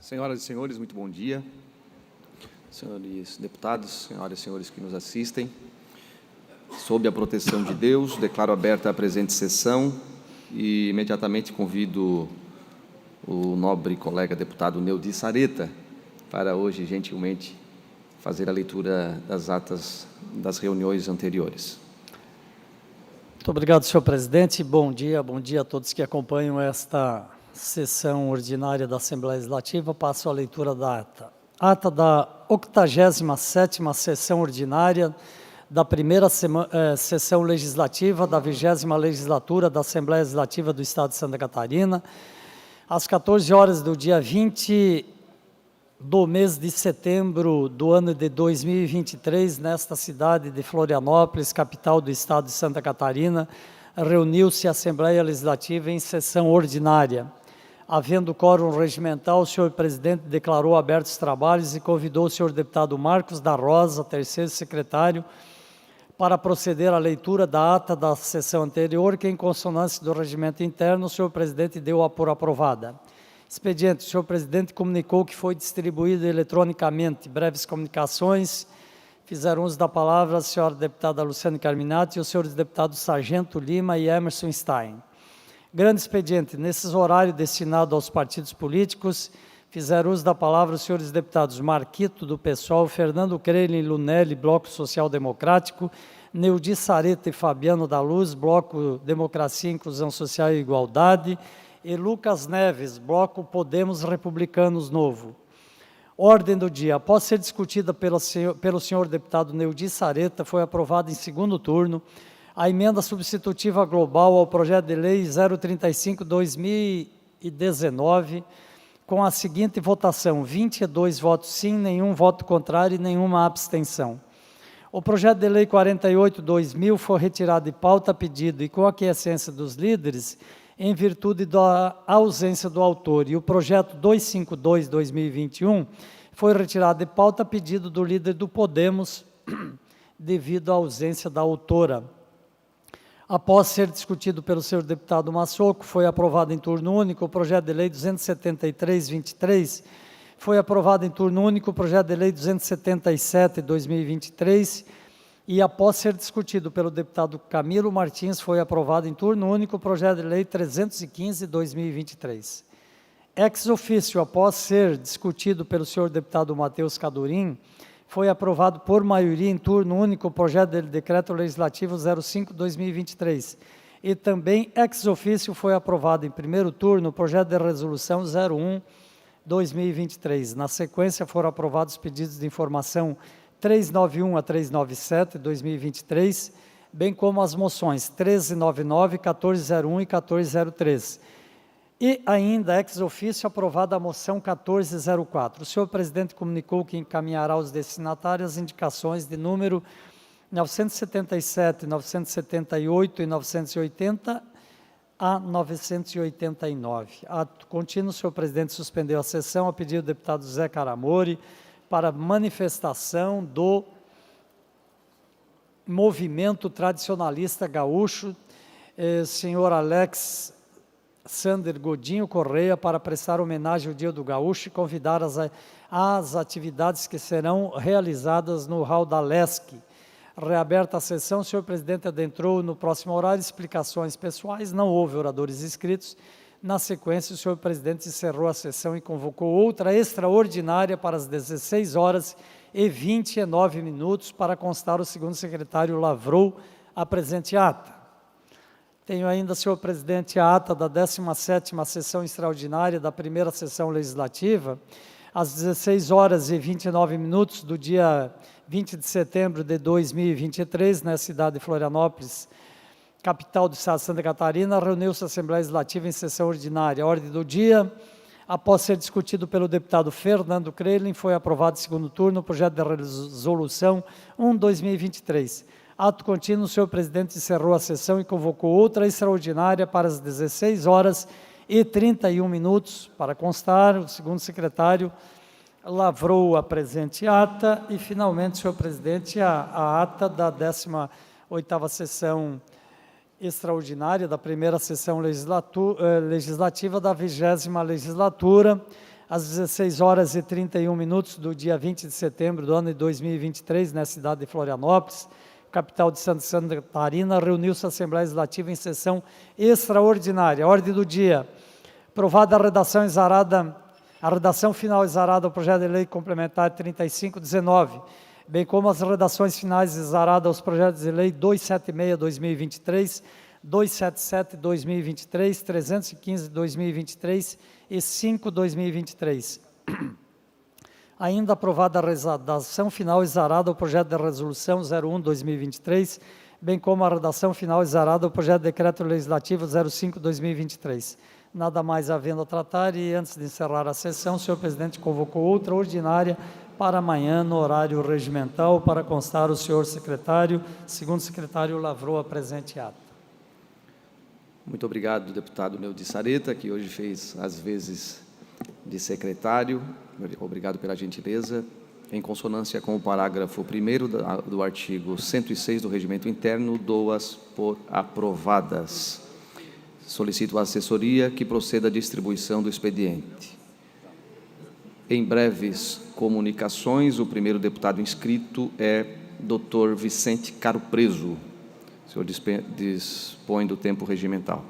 Senhoras e senhores, muito bom dia. Senhores deputados, senhoras e senhores que nos assistem, sob a proteção de Deus, declaro aberta a presente sessão e imediatamente convido o nobre colega deputado Neudi Sareta para hoje, gentilmente, fazer a leitura das atas das reuniões anteriores. Muito obrigado, senhor presidente. Bom dia a todos que acompanham esta sessão ordinária da Assembleia Legislativa. Passo a leitura da ata. Ata da 87ª sessão ordinária da primeira sessão legislativa da 20ª legislatura da Assembleia Legislativa do Estado de Santa Catarina, às 14 horas do dia 20 do mês de setembro do ano de 2023, nesta cidade de Florianópolis, capital do Estado de Santa Catarina, reuniu-se a Assembleia Legislativa em sessão ordinária. Havendo quórum regimental, o senhor presidente declarou abertos os trabalhos e convidou o senhor deputado Marcos da Rosa, terceiro secretário, para proceder à leitura da ata da sessão anterior, que, em consonância do regimento interno, o senhor presidente deu por aprovada. Expediente, o senhor presidente comunicou que foi distribuído eletronicamente breves comunicações. Fizeram uso da palavra a senhora deputada Luciane Carminati e os senhores deputados Sargento Lima e Emerson Stein. Grande expediente, nesses horários destinados aos partidos políticos, fizeram uso da palavra os senhores deputados Marquito, do PSOL, Fernando Crelin Lunelli, Bloco Social Democrático, Neudi Sareta e Fabiano da Luz, Bloco Democracia, Inclusão Social e Igualdade, e Lucas Neves, Bloco Podemos Republicanos Novo. Ordem do dia. Após ser discutida pelo senhor deputado Neudi Sareta, foi aprovada em segundo turno a emenda substitutiva global ao projeto de lei 035/2019, com a seguinte votação: 22 votos sim, nenhum voto contrário e nenhuma abstenção. O projeto de lei 48/2000 foi retirado de pauta a pedido e com a aquiescência dos líderes, em virtude da ausência do autor, e o projeto 252/2021 foi retirado de pauta a pedido do líder do Podemos, devido à ausência da autora. Após ser discutido pelo senhor deputado Massoco, foi aprovado em turno único o projeto de lei 273/23, foi aprovado em turno único o projeto de lei 277/2023, e após ser discutido pelo deputado Camilo Martins, foi aprovado em turno único o projeto de lei 315/2023. Ex officio, após ser discutido pelo senhor deputado Matheus Cadurim, foi aprovado por maioria em turno único o projeto de decreto legislativo 05/2023. E também ex officio foi aprovado em primeiro turno o projeto de resolução 01/2023. Na sequência foram aprovados os pedidos de informação 391 a 397/2023, bem como as moções 1399, 1401 e 1403. E ainda, ex officio, aprovada a moção 1404. O senhor presidente comunicou que encaminhará aos destinatários as indicações de número 977, 978 e 980 a 989. Ato contínuo, o senhor presidente suspendeu a sessão a pedido do deputado Zé Caramori para manifestação do movimento tradicionalista gaúcho, senhor Alex Sander Godinho Correia, para prestar homenagem ao Dia do Gaúcho e convidar as atividades que serão realizadas no hall da LESC. Reaberta a sessão, o senhor presidente adentrou no próximo horário explicações pessoais, não houve oradores inscritos. Na sequência, o senhor presidente encerrou a sessão e convocou outra extraordinária para as 16h29 para constar o segundo secretário Lavrou a presente ata. Tenho ainda, senhor presidente, a ata da 17ª sessão extraordinária da primeira sessão legislativa, às 16h29 do dia 20 de setembro de 2023, na cidade de Florianópolis, capital do Estado de Santa Catarina, reuniu-se a Assembleia Legislativa em sessão ordinária. A ordem do dia: após ser discutido pelo deputado Fernando Crelin, foi aprovado em segundo turno o projeto de resolução 1/2023. Ato contínuo, o senhor presidente encerrou a sessão e convocou outra extraordinária para as 16h31. Para constar, o segundo secretário lavrou a presente ata e, finalmente, senhor presidente, a ata da 18ª sessão extraordinária da primeira sessão legislativa da 20ª legislatura, às 16 horas e 31 minutos do dia 20 de setembro do ano de 2023, na cidade de Florianópolis, capital de Santa Catarina, reuniu-se a Assembleia Legislativa em sessão extraordinária. Ordem do dia: aprovada a redação final exarada ao projeto de lei complementar 3519, bem como as redações finais exaradas aos projetos de lei 276/2023, 277/2023, 315/2023 e 5/2023. Ainda aprovada a redação final exarada ao projeto de resolução 01/2023, bem como a redação final exarada ao projeto de decreto legislativo 05/2023. Nada mais havendo a tratar, e antes de encerrar a sessão, o senhor presidente convocou outra ordinária para amanhã, no horário regimental, para constar o senhor secretário. Segundo secretário, lavrou a presente ata. Muito obrigado, deputado Neudir Sareta, que hoje fez as vezes de secretário. Obrigado pela gentileza. Em consonância com o parágrafo 1º do artigo 106 do Regimento Interno, dou-as por aprovadas. Solicito à assessoria que proceda à distribuição do expediente. Em breves comunicações, o primeiro deputado inscrito é Dr. Vicente Caro Preso. O senhor dispõe do tempo regimental.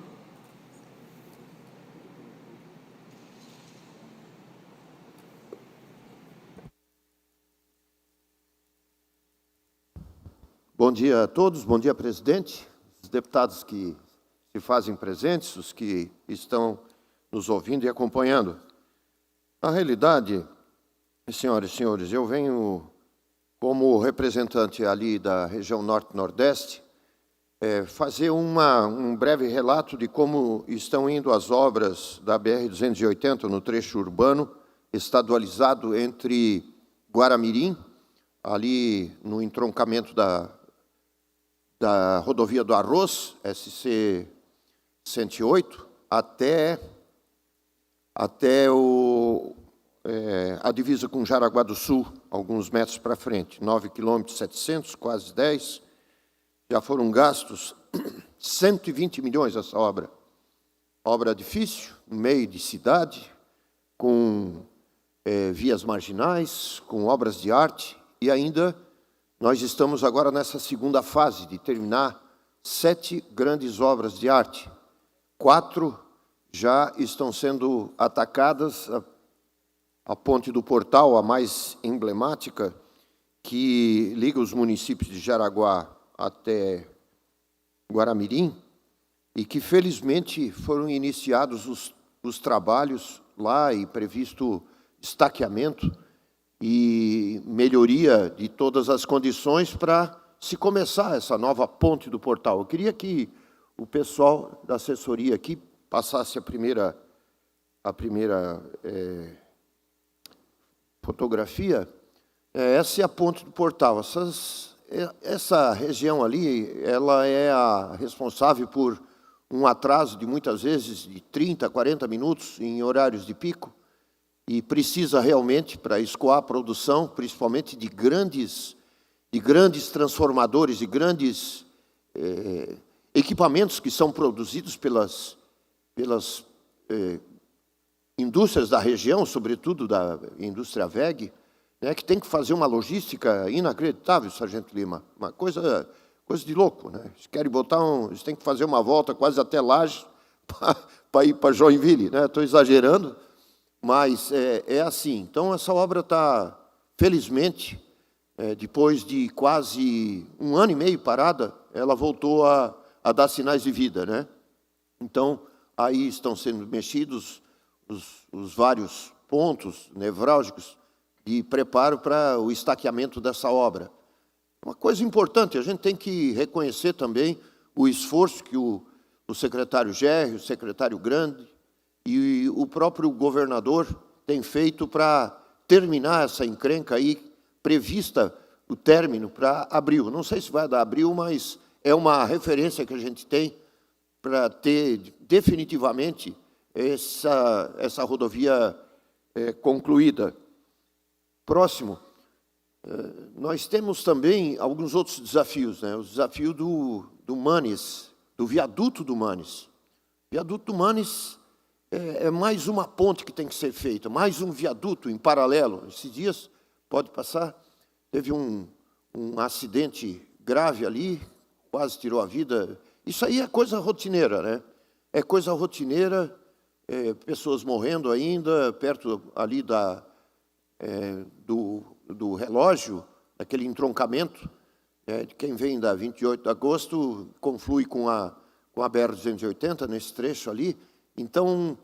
Bom dia a todos, bom dia, presidente, os deputados que se fazem presentes, os que estão nos ouvindo e acompanhando. Na realidade, senhoras e senhores, eu venho como representante ali da região Norte-Nordeste fazer um breve relato de como estão indo as obras da BR-280 no trecho urbano, estadualizado entre Guaramirim, ali no entroncamento da rodovia do Arroz, SC-108, até a divisa com Jaraguá do Sul, alguns metros para frente, 9 km 700, quase 10. Já foram gastos 120 milhões essa obra. Obra difícil, no meio de cidade, com vias marginais, com obras de arte, e ainda nós estamos agora nessa segunda fase de terminar 7 grandes obras de arte. 4 já estão sendo atacadas. A Ponte do Portal, a mais emblemática, que liga os municípios de Jaraguá até Guaramirim, e que, felizmente, foram iniciados os trabalhos lá e previsto estaqueamento e melhoria de todas as condições para se começar essa nova Ponte do Portal. Eu queria que o pessoal da assessoria aqui passasse a primeira fotografia. Essa é a Ponte do Portal. Essa região ali, ela é a responsável por um atraso de muitas vezes de 30, 40 minutos em horários de pico, e precisa realmente, para escoar a produção, principalmente de grandes transformadores, de grandes equipamentos que são produzidos pelas indústrias da região, sobretudo da indústria VEG, né, que tem que fazer uma logística inacreditável, Sargento Lima, uma coisa de louco, né? Eles querem eles têm que fazer uma volta quase até Lages para ir para Joinville, né? Estou exagerando, mas é assim. Então, essa obra está, felizmente, depois de quase 1 ano e meio parada, ela voltou a dar sinais de vida, né? Então, aí estão sendo mexidos os vários pontos nevrálgicos de preparo para o estaqueamento dessa obra. Uma coisa importante, a gente tem que reconhecer também o esforço que o secretário Gerri, o secretário Grande e o próprio governador têm feito para terminar essa encrenca aí, prevista o término para abril. Não sei se vai dar abril, mas é uma referência que a gente tem para ter definitivamente essa rodovia concluída. Próximo, nós temos também alguns outros desafios, né? O desafio do Manes, do viaduto do Manes. O viaduto do Manes é mais uma ponte que tem que ser feita, mais um viaduto em paralelo. Esses dias, pode passar, teve um acidente grave ali, quase tirou a vida. Isso aí é coisa rotineira, né? É coisa rotineira, pessoas morrendo ainda, perto ali do relógio, aquele entroncamento, de quem vem da 28 de agosto, conflui com a BR-280, nesse trecho ali. Então,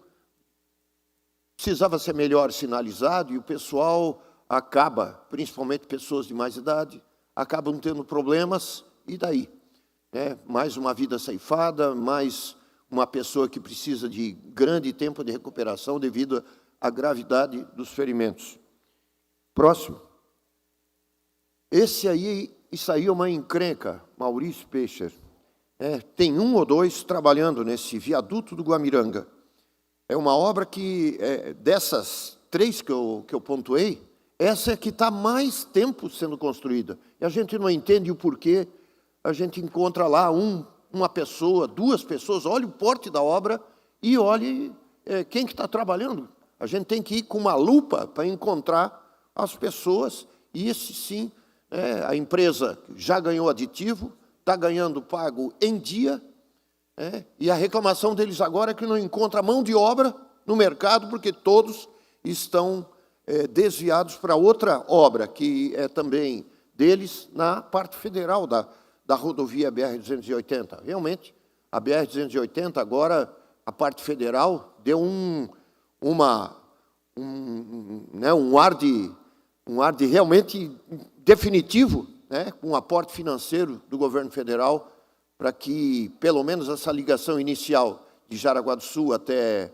precisava ser melhor sinalizado e o pessoal acaba, principalmente pessoas de mais idade, acabam tendo problemas, e daí? Mais uma vida ceifada, mais uma pessoa que precisa de grande tempo de recuperação devido à gravidade dos ferimentos. Próximo. Isso aí é uma encrenca, Maurício Peixer. Tem um ou dois trabalhando nesse viaduto do Guamiranga. É uma obra que, dessas 3 que eu pontuei, essa é que está mais tempo sendo construída. E a gente não entende o porquê. A gente encontra lá uma pessoa, 2 pessoas, olha o porte da obra e olhe quem que está trabalhando. A gente tem que ir com uma lupa para encontrar as pessoas, e esse sim, a empresa já ganhou aditivo, está ganhando pago em dia, e a reclamação deles agora é que não encontra mão de obra no mercado, porque todos estão desviados para outra obra, que é também deles, na parte federal da rodovia BR-280. Realmente, a BR-280 agora, a parte federal, deu um ar de realmente definitivo, com um aporte financeiro do governo federal, para que, pelo menos, essa ligação inicial de Jaraguá do Sul até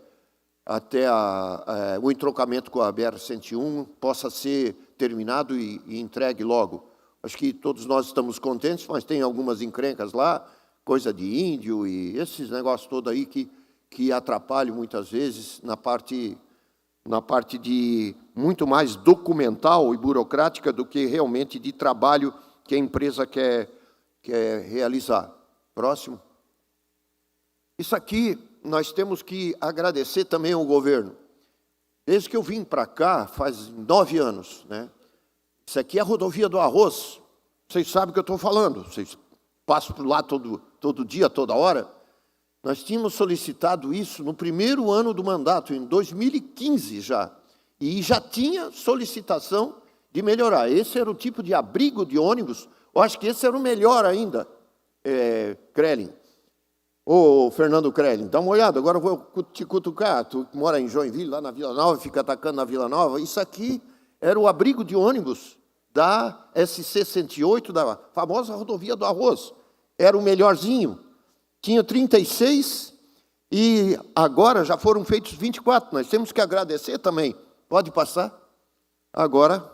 o entroncamento com a BR-101 possa ser terminado e entregue logo. Acho que todos nós estamos contentes, mas tem algumas encrencas lá, coisa de índio e esses negócios todos aí que atrapalham muitas vezes na parte de muito mais documental e burocrática do que realmente de trabalho que a empresa quer realizar. Próximo. Isso aqui nós temos que agradecer também ao governo. Desde que eu vim para cá, faz 9 anos, Isso aqui é a rodovia do arroz. Vocês sabem o que eu estou falando. Vocês passam por lá todo dia, toda hora. Nós tínhamos solicitado isso no primeiro ano do mandato, em 2015 já. E já tinha solicitação de melhorar. Esse era o tipo de abrigo de ônibus. Eu acho que esse era o melhor ainda, Krellin. Ô, Fernando Krellin, dá uma olhada. Agora eu vou te cutucar. Tu que mora em Joinville, lá na Vila Nova, fica atacando na Vila Nova. Isso aqui era o abrigo de ônibus da SC-108, da famosa rodovia do arroz. Era o melhorzinho. Tinha 36 e agora já foram feitos 24. Nós temos que agradecer também. Pode passar? Agora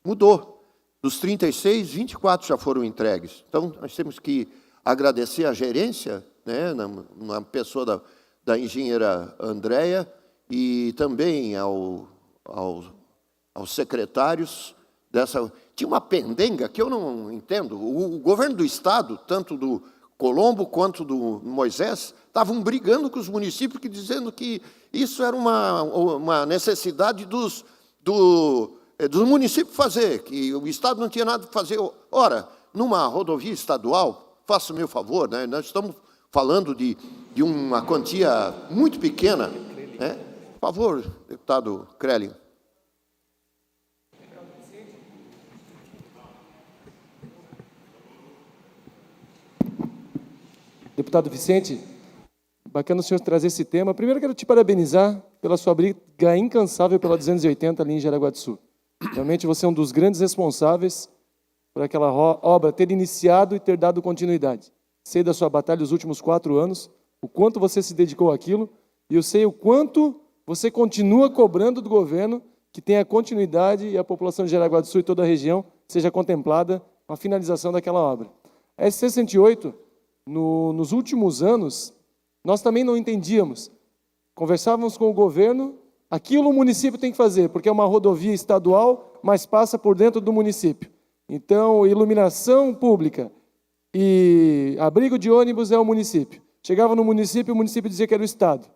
mudou. Dos 36, 24 já foram entregues. Então, nós temos que agradecer a gerência, na pessoa da engenheira Andréia, e também aos secretários dessa... Tinha uma pendenga que eu não entendo. O governo do Estado, tanto do Colombo quanto do Moisés, estavam brigando com os municípios, dizendo que isso era uma necessidade dos municípios fazer, que o Estado não tinha nada para fazer. Ora, numa rodovia estadual, faça o meu favor, nós estamos falando de uma quantia muito pequena. Por favor, deputado Krellin. Deputado Vicente, bacana o senhor trazer esse tema. Primeiro, quero te parabenizar pela sua briga incansável pela 280 ali em Jaraguá do Sul. Realmente, você é um dos grandes responsáveis por aquela obra ter iniciado e ter dado continuidade. Sei da sua batalha os últimos 4 anos, o quanto você se dedicou àquilo, e eu sei o quanto você continua cobrando do governo que tenha continuidade e a população de Jaraguá do Sul e toda a região seja contemplada com a finalização daquela obra. A SC-108, nos últimos anos, nós também não entendíamos. Conversávamos com o governo, aquilo o município tem que fazer, porque é uma rodovia estadual, mas passa por dentro do município. Então, iluminação pública e abrigo de ônibus é o município. Chegava no município, o município dizia que era o Estado.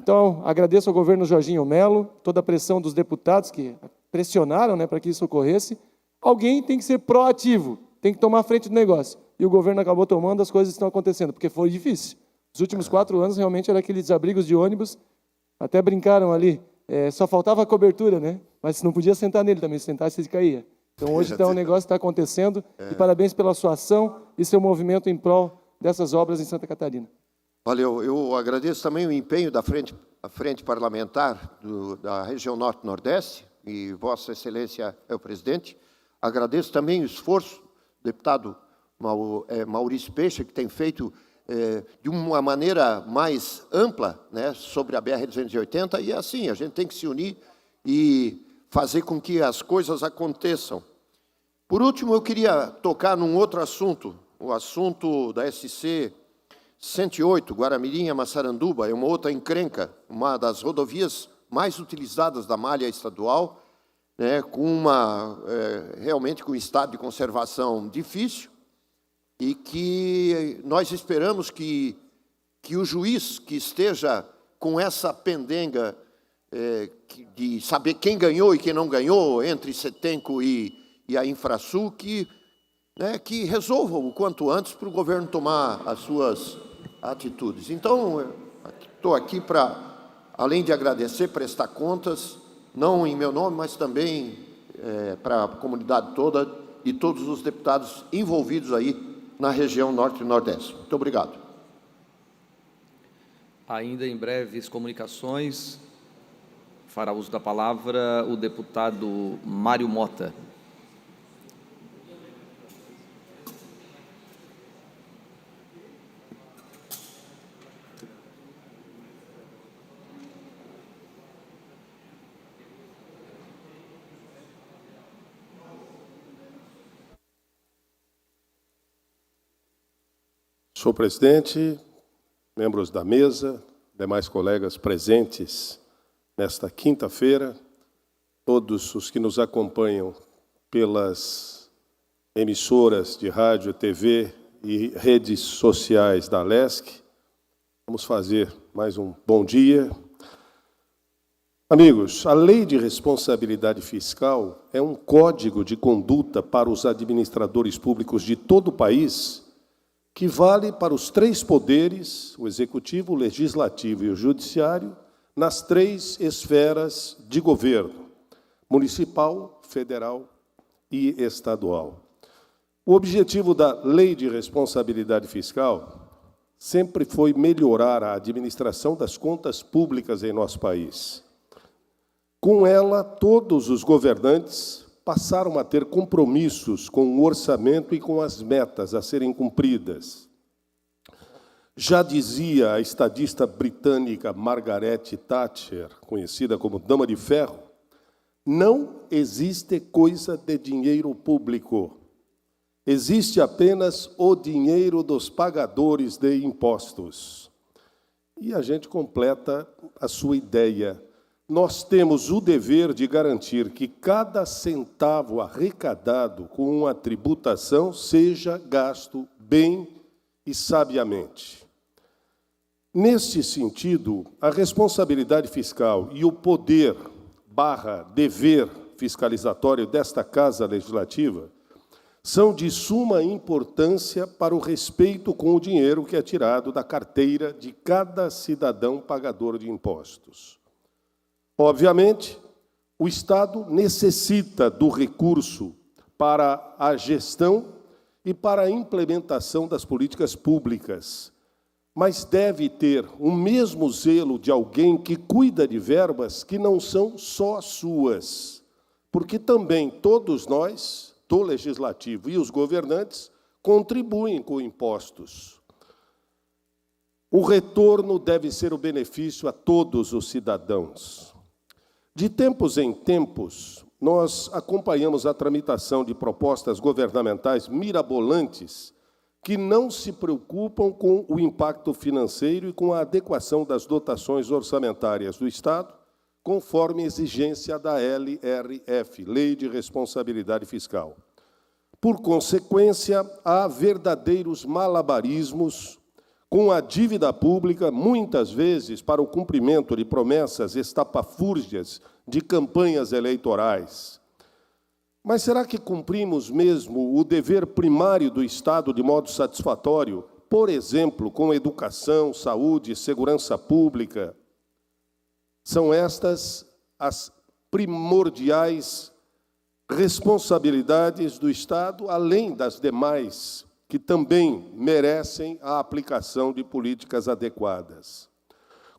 Então, agradeço ao governo Jorginho Melo, toda a pressão dos deputados que pressionaram, né, para que isso ocorresse. Alguém tem que ser proativo, tem que tomar a frente do negócio. E o governo acabou tomando, as coisas estão acontecendo, porque foi difícil. Os últimos 4 anos, realmente, eram aqueles abrigos de ônibus, até brincaram ali, só faltava a cobertura, né? Mas não podia sentar nele também, se sentasse, ele caía. Então, hoje, o negócio está acontecendo, e parabéns pela sua ação e seu movimento em prol dessas obras em Santa Catarina. Valeu. Eu agradeço também o empenho da frente parlamentar da região Norte-Nordeste, e Vossa Excelência é o presidente. Agradeço também o esforço do deputado Maurício Peixe, que tem feito de uma maneira mais ampla, né, sobre a BR-280, e assim, a gente tem que se unir e fazer com que as coisas aconteçam. Por último, eu queria tocar num outro assunto, o assunto da SC 108, Guaramirim-Massaranduba, é uma outra encrenca, uma das rodovias mais utilizadas da malha estadual, né, com realmente com um estado de conservação difícil, e que nós esperamos que o juiz que esteja com essa pendenga de saber quem ganhou e quem não ganhou entre Setenco e a Infrasul, que resolvam o quanto antes para o governo tomar as suas atitudes. Então, estou aqui para, além de agradecer, prestar contas, não em meu nome, mas também para a comunidade toda e todos os deputados envolvidos aí na região Norte e Nordeste. Muito obrigado. Ainda em breves comunicações, fará uso da palavra o deputado Mário Mota. Senhor presidente, membros da mesa, demais colegas presentes nesta quinta-feira, todos os que nos acompanham pelas emissoras de rádio, TV e redes sociais da LESC, vamos fazer mais um bom dia. Amigos, a Lei de Responsabilidade Fiscal é um código de conduta para os administradores públicos de todo o país, que vale para os 3 poderes, o Executivo, o Legislativo e o Judiciário, nas 3 esferas de governo, municipal, federal e estadual. O objetivo da Lei de Responsabilidade Fiscal sempre foi melhorar a administração das contas públicas em nosso país. Com ela, todos os governantes passaram a ter compromissos com o orçamento e com as metas a serem cumpridas. Já dizia a estadista britânica Margaret Thatcher, conhecida como Dama de Ferro, não existe coisa de dinheiro público. Existe apenas o dinheiro dos pagadores de impostos. E a gente completa a sua ideia. Nós temos o dever de garantir que cada centavo arrecadado com a tributação seja gasto bem e sabiamente. Neste sentido, a responsabilidade fiscal e o poder/dever fiscalizatório desta Casa Legislativa são de suma importância para o respeito com o dinheiro que é tirado da carteira de cada cidadão pagador de impostos. Obviamente, o Estado necessita do recurso para a gestão e para a implementação das políticas públicas, mas deve ter o mesmo zelo de alguém que cuida de verbas que não são só suas, porque também todos nós, do Legislativo e os governantes, contribuem com impostos. O retorno deve ser o benefício a todos os cidadãos. De tempos em tempos, nós acompanhamos a tramitação de propostas governamentais mirabolantes que não se preocupam com o impacto financeiro e com a adequação das dotações orçamentárias do Estado, conforme exigência da LRF, Lei de Responsabilidade Fiscal. Por consequência, há verdadeiros malabarismos com a dívida pública, muitas vezes para o cumprimento de promessas estapafúrdias de campanhas eleitorais. Mas será que cumprimos mesmo o dever primário do Estado de modo satisfatório, por exemplo, com educação, saúde, segurança pública? São estas as primordiais responsabilidades do Estado, além das demais, que também merecem a aplicação de políticas adequadas.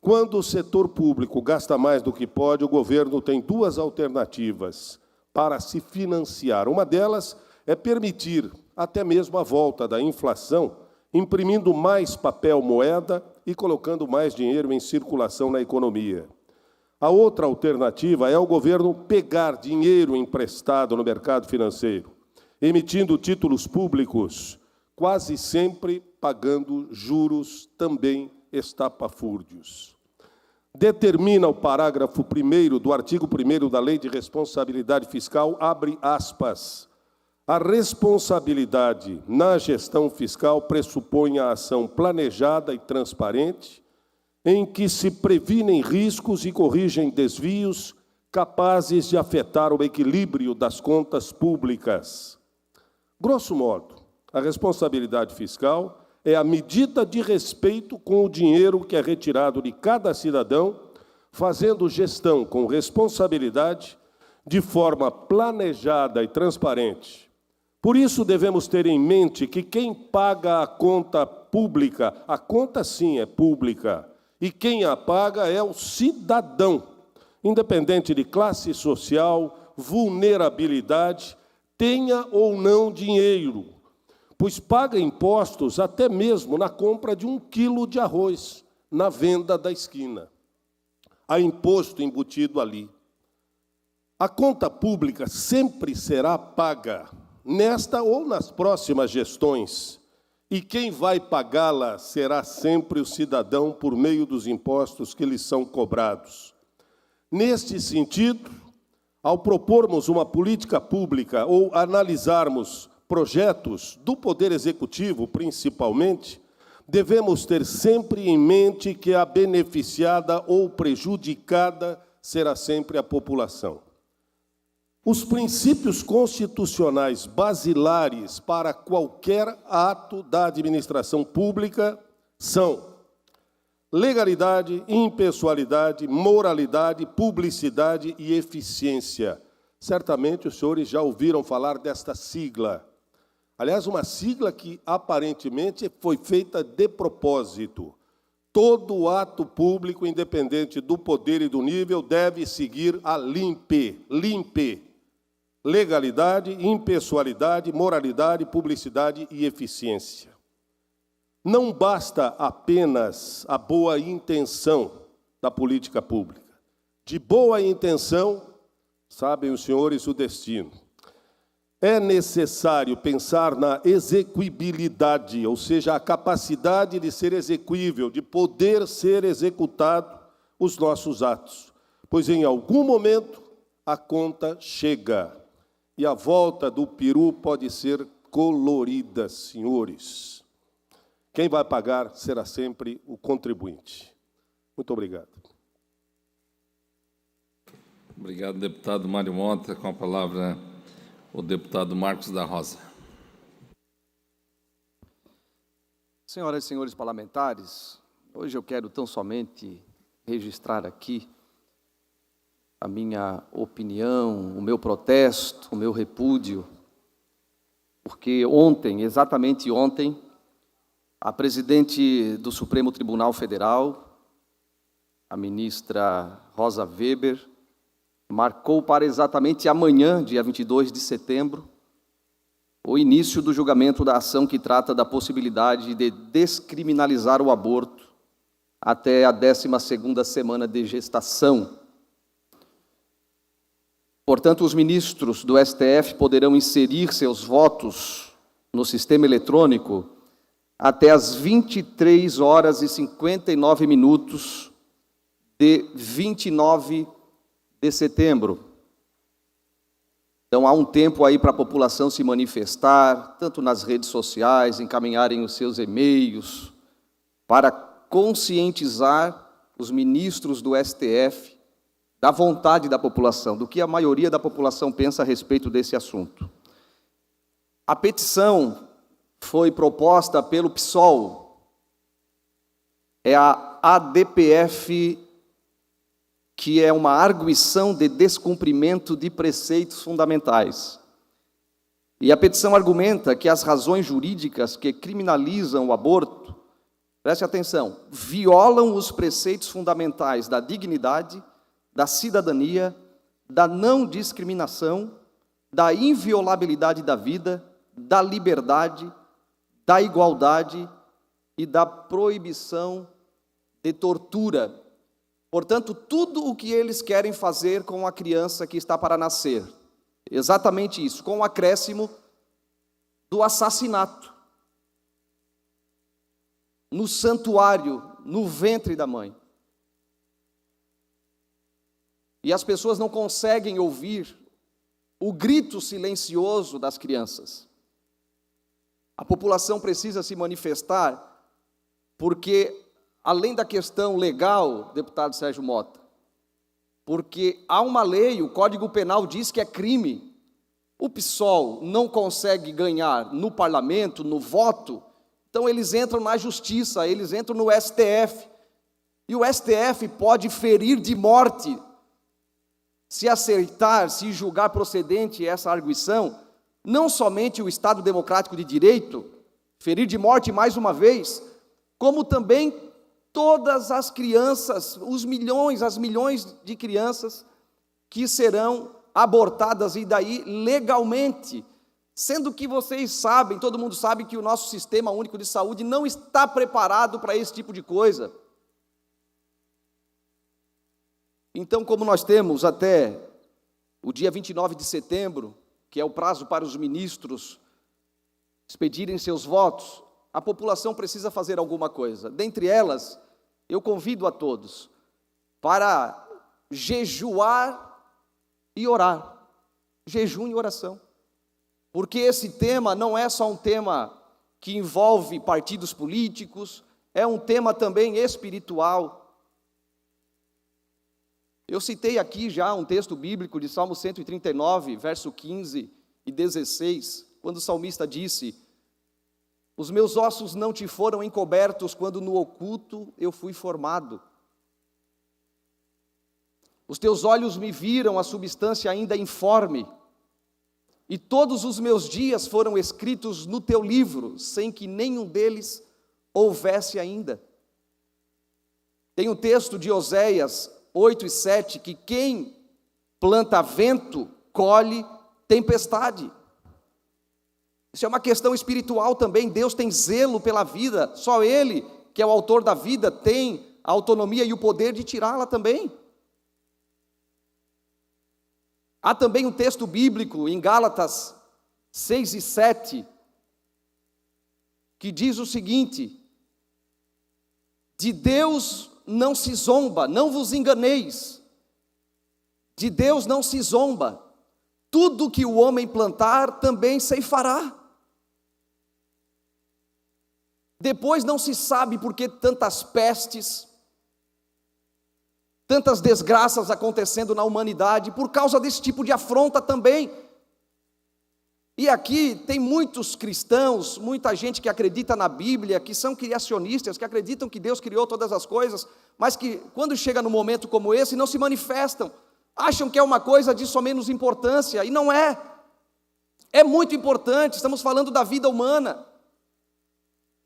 Quando o setor público gasta mais do que pode, o governo tem duas alternativas para se financiar. Uma delas é permitir até mesmo a volta da inflação, imprimindo mais papel moeda e colocando mais dinheiro em circulação na economia. A outra alternativa é o governo pegar dinheiro emprestado no mercado financeiro, emitindo títulos públicos, quase sempre pagando juros também estapafúrdios. Determina o parágrafo 1º do artigo 1º da Lei de Responsabilidade Fiscal, abre aspas, a responsabilidade na gestão fiscal pressupõe a ação planejada e transparente, em que se previnem riscos e corrigem desvios capazes de afetar o equilíbrio das contas públicas. Grosso modo, a responsabilidade fiscal é a medida de respeito com o dinheiro que é retirado de cada cidadão, fazendo gestão com responsabilidade, de forma planejada e transparente. Por isso, devemos ter em mente que quem paga a conta pública, a conta sim é pública, e quem a paga é o cidadão, independente de classe social, vulnerabilidade, tenha ou não dinheiro, pois paga impostos até mesmo na compra de 1 quilo de arroz, na venda da esquina. Há imposto embutido ali. A conta pública sempre será paga, nesta ou nas próximas gestões, e quem vai pagá-la será sempre o cidadão por meio dos impostos que lhes são cobrados. Neste sentido, ao propormos uma política pública ou analisarmos projetos do Poder Executivo, principalmente, devemos ter sempre em mente que a beneficiada ou prejudicada será sempre a população. Os princípios constitucionais basilares para qualquer ato da administração pública são legalidade, impessoalidade, moralidade, publicidade e eficiência. Certamente os senhores já ouviram falar desta sigla. Aliás, uma sigla que aparentemente foi feita de propósito. Todo ato público, independente do poder e do nível, deve seguir a LIMPE. Legalidade, impessoalidade, moralidade, publicidade e eficiência. Não basta apenas a boa intenção da política pública. De boa intenção, sabem os senhores o destino. É necessário pensar na execuibilidade, ou seja, a capacidade de ser execuível, de poder ser executado os nossos atos. Pois em algum momento a conta chega. E a volta do peru pode ser colorida, senhores. Quem vai pagar será sempre o contribuinte. Muito obrigado. Obrigado, deputado Mário Mota. Com a palavra, o deputado Marcos da Rosa. Senhoras e senhores parlamentares, hoje eu quero tão somente registrar aqui a minha opinião, o meu protesto, o meu repúdio, porque ontem, exatamente ontem, a presidente do Supremo Tribunal Federal, a ministra Rosa Weber, marcou para exatamente amanhã, dia 22 de setembro, o início do julgamento da ação que trata da possibilidade de descriminalizar o aborto até a 12ª semana de gestação. Portanto, os ministros do STF poderão inserir seus votos no sistema eletrônico até às 23h59 de 29 de setembro. Então, há um tempo aí para a população se manifestar, tanto nas redes sociais, encaminharem os seus e-mails, para conscientizar os ministros do STF da vontade da população, do que a maioria da população pensa a respeito desse assunto. A petição foi proposta pelo PSOL, é a ADPF, que é uma arguição de descumprimento de preceitos fundamentais. E a petição argumenta que as razões jurídicas que criminalizam o aborto, preste atenção, violam os preceitos fundamentais da dignidade, da cidadania, da não discriminação, da inviolabilidade da vida, da liberdade, da igualdade e da proibição de tortura. Portanto, tudo o que eles querem fazer com a criança que está para nascer, exatamente isso, com o acréscimo do assassinato no santuário, no ventre da mãe. E as pessoas não conseguem ouvir o grito silencioso das crianças. A população precisa se manifestar porque, além da questão legal, deputado Sérgio Mota, porque há uma lei, o Código Penal diz que é crime. O PSOL não consegue ganhar no parlamento, no voto, então eles entram na justiça, eles entram no STF. E o STF pode ferir de morte, se aceitar, se julgar procedente essa arguição, não somente o Estado Democrático de Direito, ferir de morte mais uma vez, como também todas as crianças, as milhões de crianças que serão abortadas e daí legalmente, sendo que vocês sabem, todo mundo sabe que o nosso Sistema Único de Saúde não está preparado para esse tipo de coisa. Então, como nós temos até o dia 29 de setembro, que é o prazo para os ministros expedirem seus votos, a população precisa fazer alguma coisa. Dentre elas, eu convido a todos para jejuar e orar. Jejum e oração. Porque esse tema não é só um tema que envolve partidos políticos, é um tema também espiritual. Eu citei aqui já um texto bíblico de Salmo 139, verso 15 e 16, quando o salmista disse: os meus ossos não te foram encobertos quando no oculto eu fui formado. Os teus olhos me viram a substância ainda informe, e todos os meus dias foram escritos no teu livro, sem que nenhum deles houvesse ainda. Tem um texto de Oséias 8 e 7, que quem planta vento, colhe tempestade. Isso é uma questão espiritual também. Deus tem zelo pela vida, só Ele, que é o autor da vida, tem a autonomia e o poder de tirá-la também. Há também um texto bíblico em Gálatas 6 e 7, que diz o seguinte: de Deus não se zomba, não vos enganeis, de Deus não se zomba, tudo que o homem plantar também ceifará. Depois não se sabe por que tantas pestes, tantas desgraças acontecendo na humanidade, por causa desse tipo de afronta também. E aqui tem muitos cristãos, muita gente que acredita na Bíblia, que são criacionistas, que acreditam que Deus criou todas as coisas, mas que quando chega num momento como esse não se manifestam, acham que é uma coisa de só menos importância, e não é. É muito importante, estamos falando da vida humana.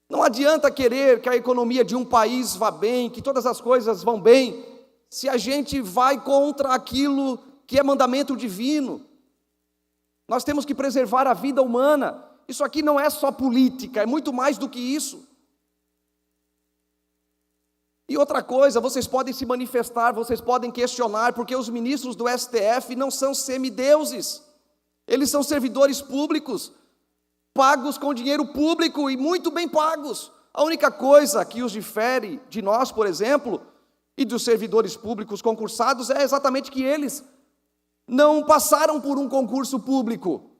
Não adianta querer que a economia de um país vá bem, que todas as coisas vão bem, se a gente vai contra aquilo que é mandamento divino. Nós temos que preservar a vida humana. Isso aqui não é só política, é muito mais do que isso. E outra coisa, vocês podem se manifestar, vocês podem questionar, porque os ministros do STF não são semideuses. Eles são servidores públicos, pagos com dinheiro público e muito bem pagos. A única coisa que os difere de nós, por exemplo, e dos servidores públicos concursados é exatamente que eles não passaram por um concurso público.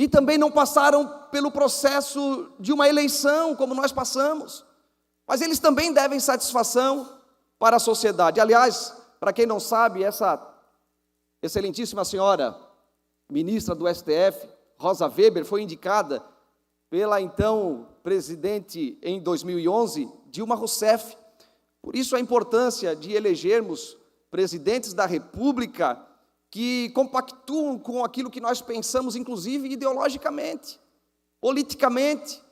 e também não passaram pelo processo de uma eleição, como nós passamos, mas eles também devem satisfação para a sociedade. Aliás, para quem não sabe, essa excelentíssima senhora, ministra do STF, Rosa Weber, foi indicada pela então presidente em 2011, Dilma Rousseff. Por isso a importância de elegermos presidentes da República que compactuam com aquilo que nós pensamos, inclusive ideologicamente, politicamente,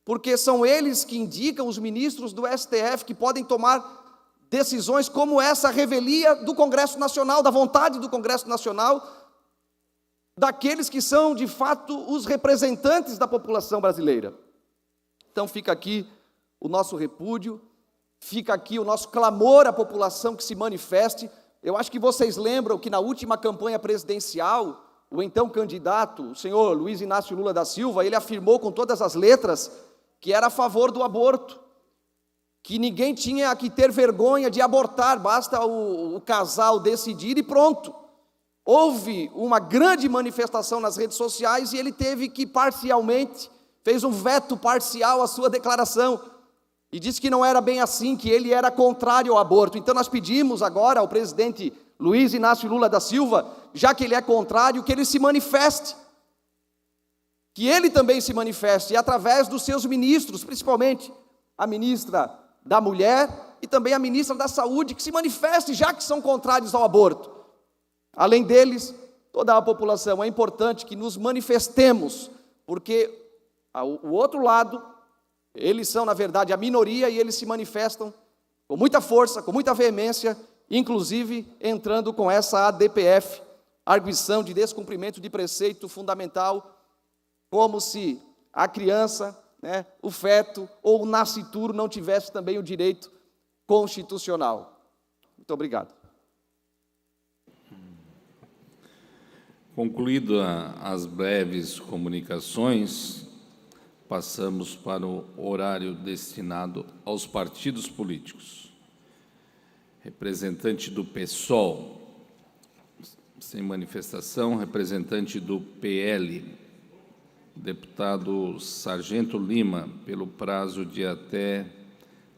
porque são eles que indicam os ministros do STF que podem tomar decisões como essa revelia do Congresso Nacional, da vontade do Congresso Nacional, daqueles que são, de fato, os representantes da população brasileira. Então fica aqui o nosso repúdio, fica aqui o nosso clamor à população que se manifeste. Eu acho que vocês lembram que na última campanha presidencial, o então candidato, o senhor Luiz Inácio Lula da Silva, ele afirmou com todas as letras que era a favor do aborto, que ninguém tinha que ter vergonha de abortar, basta o casal decidir e pronto. Houve uma grande manifestação nas redes sociais e ele teve que parcialmente, fez um veto parcial à sua declaração e disse que não era bem assim, que ele era contrário ao aborto. Então nós pedimos agora ao presidente Luiz Inácio Lula da Silva, já que ele é contrário, que ele se manifeste, que ele também se manifeste, e através dos seus ministros, principalmente a ministra da Mulher e também a ministra da Saúde, que se manifeste, já que são contrários ao aborto. Além deles, toda a população, é importante que nos manifestemos, porque o outro lado, eles são, na verdade, a minoria, e eles se manifestam com muita força, com muita veemência, inclusive entrando com essa ADPF, arguição de descumprimento de preceito fundamental, como se a criança, o feto ou o nascituro não tivesse também o direito constitucional. Muito obrigado. Concluído as breves comunicações, passamos para o horário destinado aos partidos políticos. Representante do PSOL, sem manifestação. Representante do PL, deputado Sargento Lima, pelo prazo de até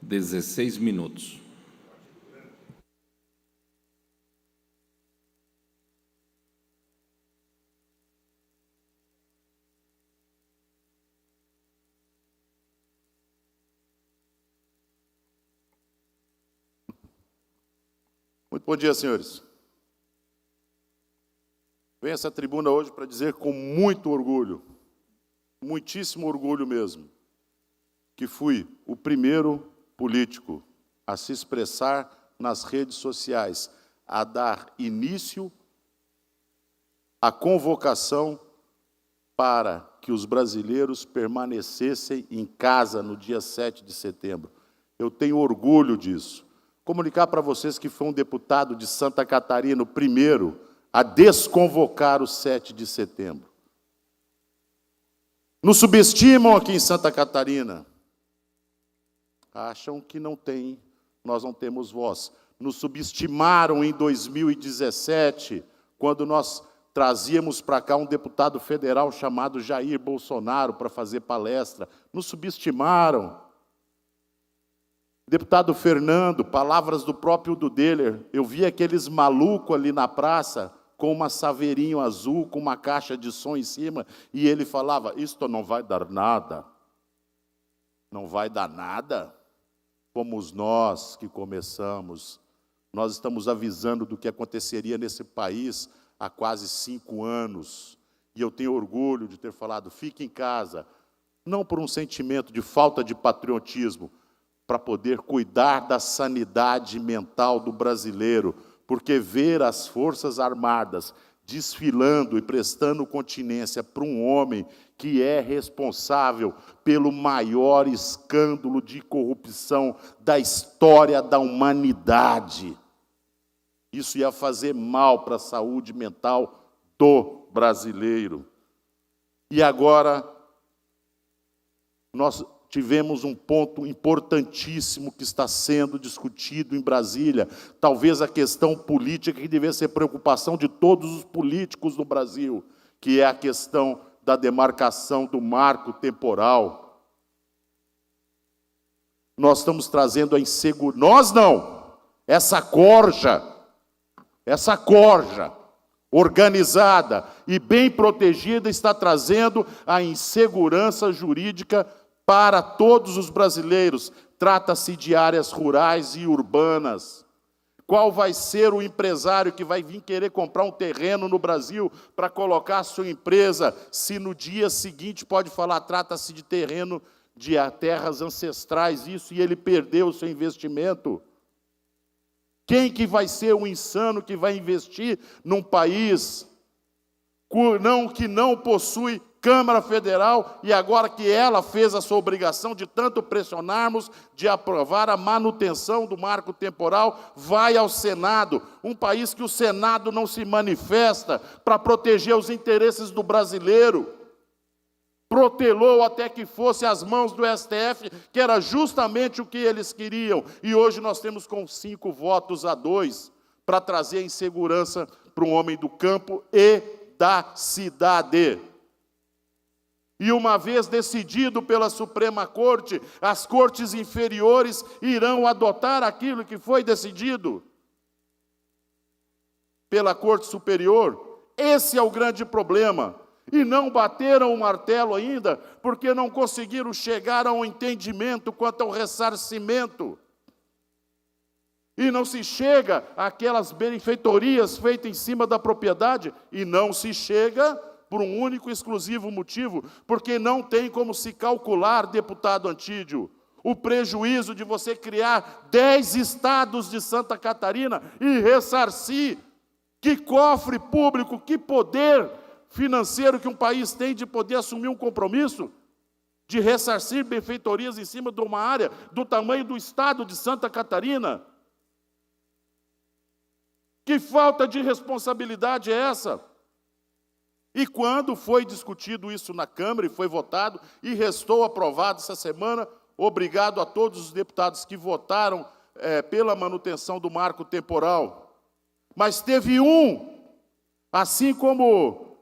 16 minutos. Muito bom dia, senhores. Venho a essa tribuna hoje para dizer com muito orgulho, muitíssimo orgulho mesmo, que fui o primeiro político a se expressar nas redes sociais, a dar início à convocação para que os brasileiros permanecessem em casa no dia 7 de setembro. Eu tenho orgulho disso. Comunicar para vocês que foi um deputado de Santa Catarina o primeiro a desconvocar o 7 de setembro. Nos subestimam aqui em Santa Catarina. Acham que nós não temos voz. Nos subestimaram em 2017, quando nós trazíamos para cá um deputado federal chamado Jair Bolsonaro para fazer palestra. Nos subestimaram. Deputado Fernando, palavras do próprio Dudeler, eu vi aqueles malucos ali na praça com uma saveirinho azul, com uma caixa de som em cima, e ele falava, isto não vai dar nada. Não vai dar nada? Fomos nós que começamos. Nós estamos avisando do que aconteceria nesse país há quase 5 anos. E eu tenho orgulho de ter falado, fique em casa, não por um sentimento de falta de patriotismo, para poder cuidar da sanidade mental do brasileiro, porque ver as Forças Armadas desfilando e prestando continência para um homem que é responsável pelo maior escândalo de corrupção da história da humanidade. Isso ia fazer mal para a saúde mental do brasileiro. E agora, nós tivemos um ponto importantíssimo que está sendo discutido em Brasília, talvez a questão política que deveria ser preocupação de todos os políticos no Brasil, que é a questão da demarcação do marco temporal. Nós estamos trazendo a insegurança. Nós não! Essa corja organizada e bem protegida está trazendo a insegurança jurídica para todos os brasileiros. Trata-se de áreas rurais e urbanas. Qual vai ser o empresário que vai vir querer comprar um terreno no Brasil para colocar a sua empresa, se no dia seguinte pode falar, trata-se de terreno de terras ancestrais, isso, e ele perdeu o seu investimento? Quem que vai ser o insano que vai investir num país que não possui Câmara Federal, e agora que ela fez a sua obrigação de tanto pressionarmos, de aprovar a manutenção do marco temporal, vai ao Senado, um país que o Senado não se manifesta para proteger os interesses do brasileiro, protelou até que fosse às mãos do STF, que era justamente o que eles queriam, e hoje nós temos com 5 votos a 2, para trazer a insegurança para o homem do campo e da cidade. E uma vez decidido pela Suprema Corte, as cortes inferiores irão adotar aquilo que foi decidido pela Corte Superior. Esse é o grande problema. E não bateram o martelo ainda, porque não conseguiram chegar a um entendimento quanto ao ressarcimento. E não se chega àquelas benfeitorias feitas em cima da propriedade, e não se chega por um único e exclusivo motivo, porque não tem como se calcular, deputado Antídio, o prejuízo de você criar 10 estados de Santa Catarina e ressarcir. Que cofre público, que poder financeiro que um país tem de poder assumir um compromisso de ressarcir benfeitorias em cima de uma área do tamanho do estado de Santa Catarina? Que falta de responsabilidade é essa? E quando foi discutido isso na Câmara e foi votado, e restou aprovado essa semana, obrigado a todos os deputados que votaram pela manutenção do marco temporal. Mas teve assim como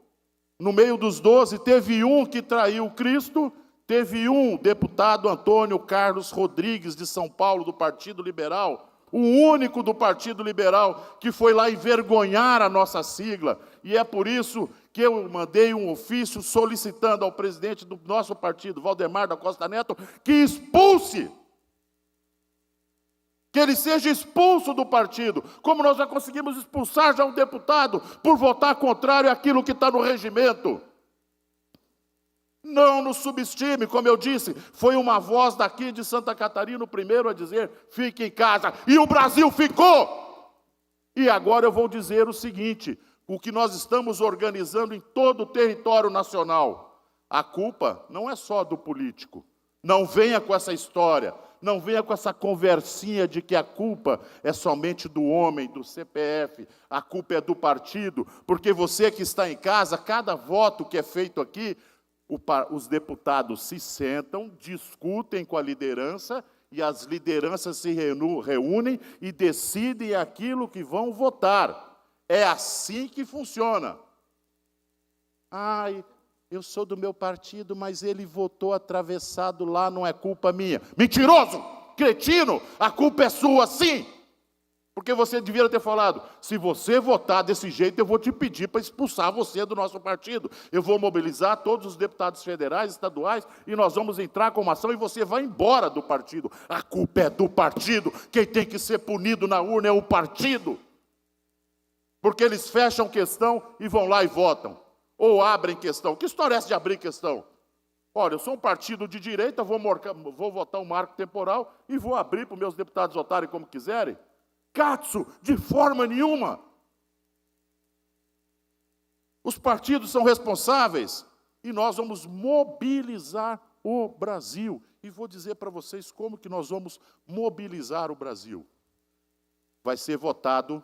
no meio dos 12, teve um que traiu Cristo, teve um deputado Antônio Carlos Rodrigues, de São Paulo, do Partido Liberal, o único do Partido Liberal que foi lá envergonhar a nossa sigla, e é por isso que eu mandei um ofício solicitando ao presidente do nosso partido, Valdemar da Costa Neto, que expulse, que ele seja expulso do partido, como nós já conseguimos expulsar já um deputado por votar contrário àquilo que está no regimento. Não nos subestime, como eu disse, foi uma voz daqui de Santa Catarina o primeiro a dizer, fique em casa, e o Brasil ficou! E agora eu vou dizer o seguinte, o que nós estamos organizando em todo o território nacional, a culpa não é só do político, não venha com essa história, não venha com essa conversinha de que a culpa é somente do homem, do CPF, a culpa é do partido, porque você que está em casa, cada voto que é feito aqui, os deputados se sentam, discutem com a liderança, e as lideranças se reúnem e decidem aquilo que vão votar. É assim que funciona. Ai, eu sou do meu partido, mas ele votou atravessado lá, não é culpa minha. Mentiroso! Cretino! A culpa é sua, sim! Porque você devia ter falado, se você votar desse jeito, eu vou te pedir para expulsar você do nosso partido. Eu vou mobilizar todos os deputados federais, estaduais, e nós vamos entrar com uma ação e você vai embora do partido. A culpa é do partido. Quem tem que ser punido na urna é o partido. Porque eles fecham questão e vão lá e votam. Ou abrem questão. Que história é essa de abrir questão? Olha, eu sou um partido de direita, vou votar um marco temporal e vou abrir para os meus deputados votarem como quiserem. Catso, de forma nenhuma. Os partidos são responsáveis e nós vamos mobilizar o Brasil. E vou dizer para vocês como que nós vamos mobilizar o Brasil. Vai ser votado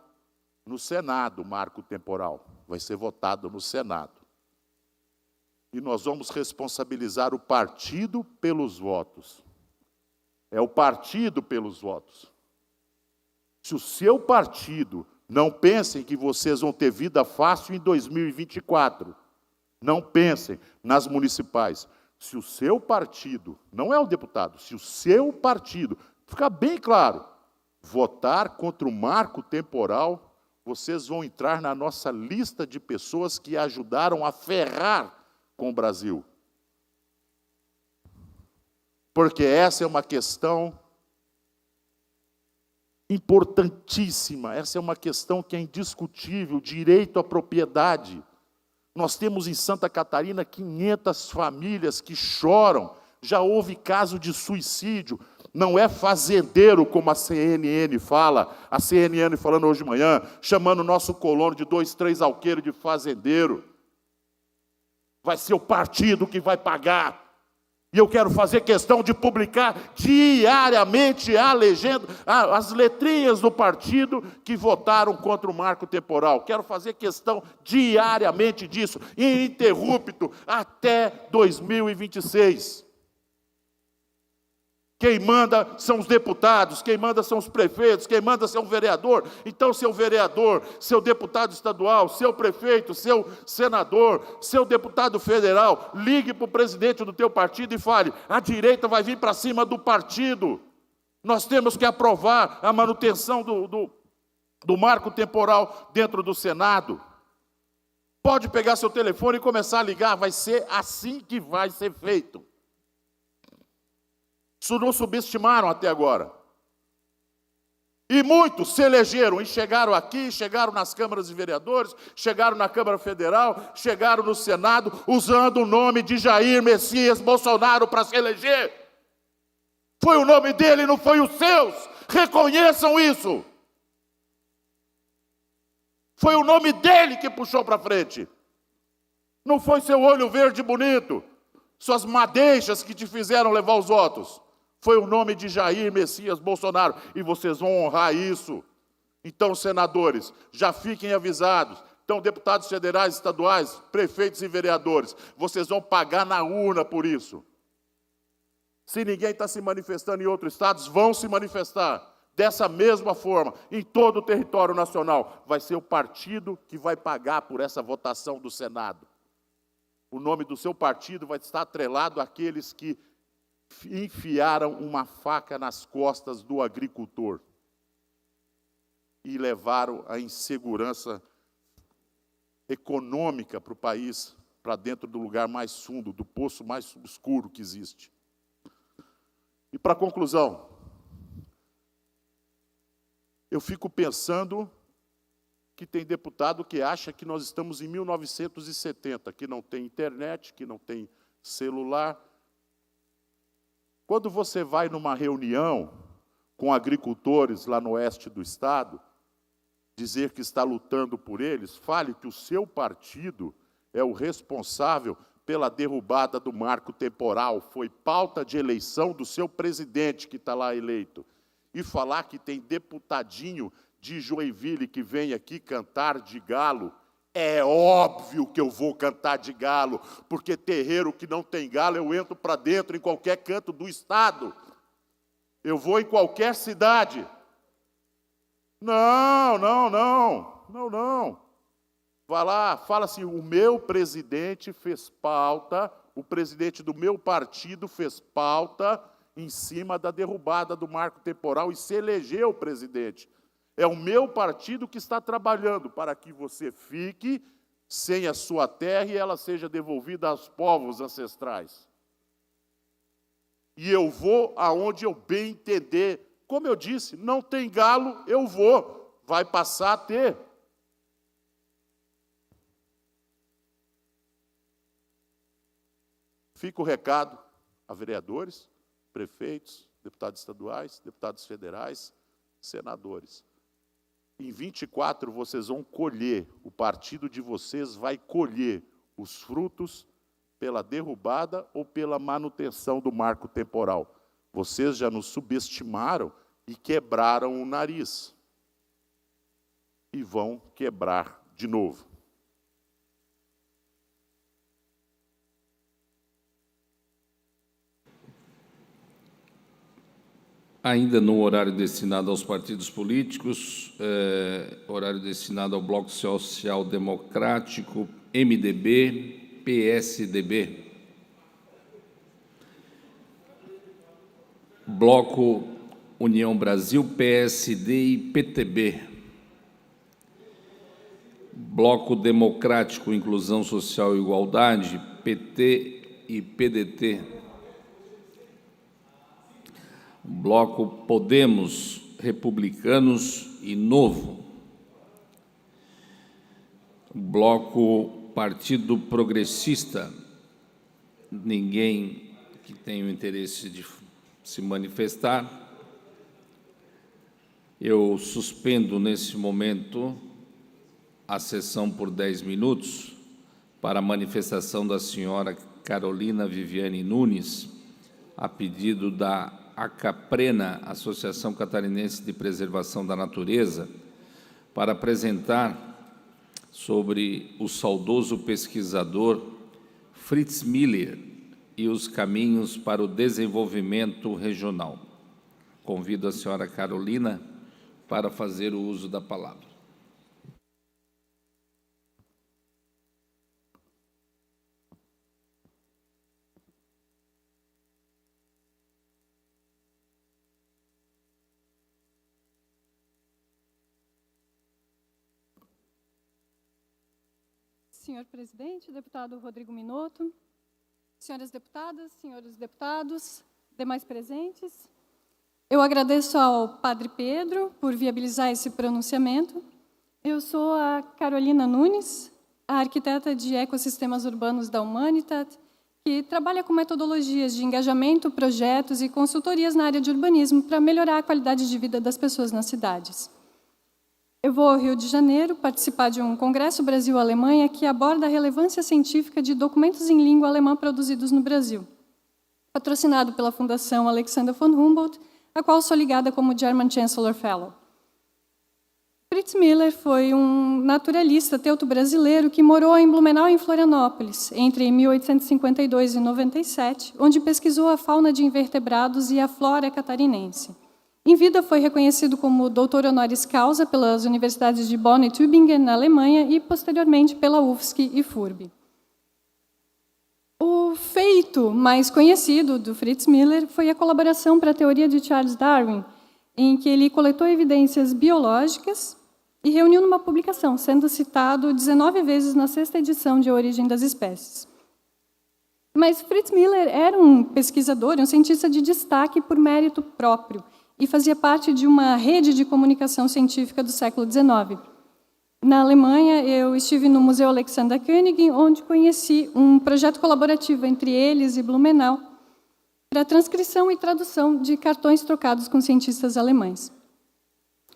no Senado o marco temporal. Vai ser votado no Senado. E nós vamos responsabilizar o partido pelos votos. É o partido pelos votos. Se o seu partido não pensa que vocês vão ter vida fácil em 2024, Não pensem nas municipais. Se o seu partido, não é o deputado, se o seu partido, ficar bem claro, votar contra o marco temporal, vocês vão entrar na nossa lista de pessoas que ajudaram a ferrar com o Brasil. Porque essa é uma questão importantíssima, essa é uma questão que é indiscutível, direito à propriedade. Nós temos em Santa Catarina 500 famílias que choram, já houve caso de suicídio. Não é fazendeiro, como a CNN fala, a CNN falando hoje de manhã, chamando o nosso colono de 2, 3 alqueiros de fazendeiro. Vai ser o partido que vai pagar. E eu quero fazer questão de publicar diariamente a legenda, as letrinhas do partido que votaram contra o marco temporal. Quero fazer questão diariamente disso, ininterrupto, até 2026. Quem manda são os deputados, quem manda são os prefeitos, quem manda são o vereador. Então, seu vereador, seu deputado estadual, seu prefeito, seu senador, seu deputado federal, ligue para o presidente do teu partido e fale: a direita vai vir para cima do partido. Nós temos que aprovar a manutenção do marco temporal dentro do Senado. Pode pegar seu telefone e começar a ligar, vai ser assim que vai ser feito. Isso não subestimaram até agora. E muitos se elegeram e chegaram aqui, chegaram nas câmaras de vereadores, chegaram na Câmara Federal, chegaram no Senado, usando o nome de Jair Messias Bolsonaro para se eleger. Foi o nome dele, não foi os seus. Reconheçam isso. Foi o nome dele que puxou para frente. Não foi seu olho verde bonito, suas madeixas que te fizeram levar os votos. Foi o nome de Jair Messias Bolsonaro, e vocês vão honrar isso. Então, senadores, já fiquem avisados. Então, deputados federais, estaduais, prefeitos e vereadores, vocês vão pagar na urna por isso. Se ninguém está se manifestando em outros estados, vão se manifestar. Dessa mesma forma, em todo o território nacional, vai ser o partido que vai pagar por essa votação do Senado. O nome do seu partido vai estar atrelado àqueles que enfiaram uma faca nas costas do agricultor e levaram a insegurança econômica para o país, para dentro do lugar mais fundo, do poço mais escuro que existe. E para conclusão, eu fico pensando que tem deputado que acha que nós estamos em 1970, que não tem internet, que não tem celular. Quando você vai numa reunião com agricultores lá no oeste do estado, dizer que está lutando por eles, fale que o seu partido é o responsável pela derrubada do marco temporal, foi pauta de eleição do seu presidente que está lá eleito. E falar que tem deputadinho de Joinville que vem aqui cantar de galo, é óbvio que eu vou cantar de galo, porque terreiro que não tem galo, eu entro para dentro em qualquer canto do estado. Eu vou em qualquer cidade. Não. Vai lá, fala assim: o meu presidente fez pauta, o presidente do meu partido fez pauta em cima da derrubada do marco temporal e se elegeu presidente. É o meu partido que está trabalhando para que você fique sem a sua terra e ela seja devolvida aos povos ancestrais. E eu vou aonde eu bem entender. Como eu disse, não tem galo, eu vou. Vai passar a ter. Fica o recado a vereadores, prefeitos, deputados estaduais, deputados federais, senadores. Em 24 vocês vão colher, o partido de vocês vai colher os frutos pela derrubada ou pela manutenção do marco temporal. Vocês já nos subestimaram e quebraram o nariz. E vão quebrar de novo. Ainda no horário destinado aos partidos políticos, horário destinado ao Bloco Social Democrático, MDB, PSDB. Bloco União Brasil, PSD e PTB. Bloco Democrático, Inclusão Social e Igualdade, PT e PDT. Bloco Podemos, Republicanos e Novo. Bloco Partido Progressista, ninguém que tenha o interesse de se manifestar. Eu suspendo nesse momento a sessão por 10 minutos para a manifestação da senhora Carolina Viviane Nunes, a pedido da ACAPRENA, Associação Catarinense de Preservação da Natureza, para apresentar sobre o saudoso pesquisador Fritz Miller e os caminhos para o desenvolvimento regional. Convido a senhora Carolina para fazer o uso da palavra. Senhor presidente, deputado Rodrigo Minotto, senhoras deputadas, senhores deputados, demais presentes, eu agradeço ao Padre Pedro por viabilizar esse pronunciamento. Eu sou a Carolina Nunes, a arquiteta de ecossistemas urbanos da Humanitat, que trabalha com metodologias de engajamento, projetos e consultorias na área de urbanismo para melhorar a qualidade de vida das pessoas nas cidades. Eu vou ao Rio de Janeiro participar de um Congresso Brasil-Alemanha que aborda a relevância científica de documentos em língua alemã produzidos no Brasil, patrocinado pela Fundação Alexander von Humboldt, a qual sou ligada como German Chancellor Fellow. Fritz Miller foi um naturalista teuto-brasileiro que morou em Blumenau e em Florianópolis, entre 1852 e 97, onde pesquisou a fauna de invertebrados e a flora catarinense. Em vida, foi reconhecido como doutor honoris causa pelas universidades de Bonn e Tübingen, na Alemanha, e, posteriormente, pela UFSC e FURB. O feito mais conhecido do Fritz Miller foi a colaboração para a teoria de Charles Darwin, em que ele coletou evidências biológicas e reuniu numa publicação, sendo citado 19 vezes na 6ª edição de A Origem das Espécies. Mas Fritz Miller era um pesquisador, um cientista de destaque por mérito próprio, e fazia parte de uma rede de comunicação científica do século XIX. Na Alemanha, eu estive no Museu Alexander Koenig, onde conheci um projeto colaborativo entre eles e Blumenau para a transcrição e tradução de cartões trocados com cientistas alemães.